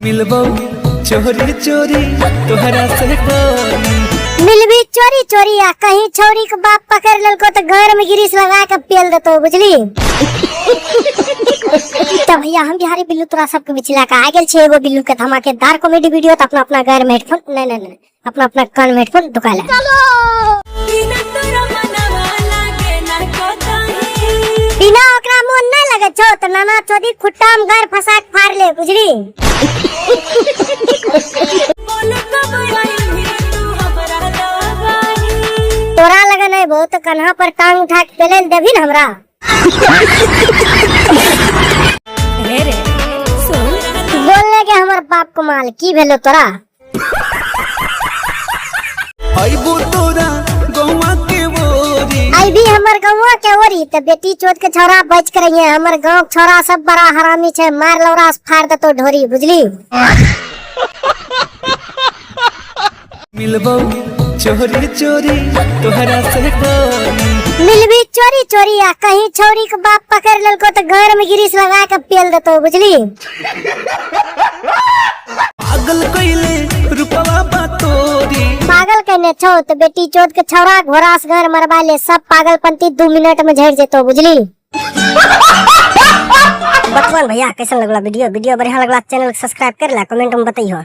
मिलबो चोरी चोरी तोहरा से मिलबी चोरी चोरी आ कहीं छोरी के बाप पकड़ ललको तो घर में गिरीश लगा के पेल देतो बुझली। तो भैया हम बिहारी बिल्लू तोरा सबके बिचला का आ गेल छे एगो बिल्लू के धमाकेदार कॉमेडी वीडियो। तो अपना अपना घर में हेडफोन नहीं अपना अपना कान में हेडफोन ढुका ले। बिना ओकरा मन नहीं लगे छो तो नाना चोदी खुट्टा में घर फंसा के फाड़ ले बुझली। तोरा लगे नहीं बहुत कन्हा पर टांग उठा के पेले देवी न हमरा। बोलने के हमर बाप को माल की भेलो तोरा। आइबो तोरा गौवा के ओरी आई भी हमर गौवा के ओरी त बेटी चोद के छोरा बच कर रही है। हमर गांव छोरा सब बड़ा हरामी छे मार लौरा फाड़ दे तो ढोरी बुझली। मिलबो चोरी चोरी तोहरा से मिलबी चोरी चोरी आ कहीं छोरी के बाप पकड़ ललको तो घर में गिरीश लगा के पेल देतो बुझली। पागल कइले रुपवा बातोरी पागल कहने छो तो बेटी चोद के छोरा घोड़ा से घर मरवा ले सब पागलपंती 2 मिनट में झड़ जेतो बुझली। बचपन भैया कैसा लगला वीडियो बढ़िया लगला चैनल सब्सक्राइब कर ला कमेंट में बताइयो।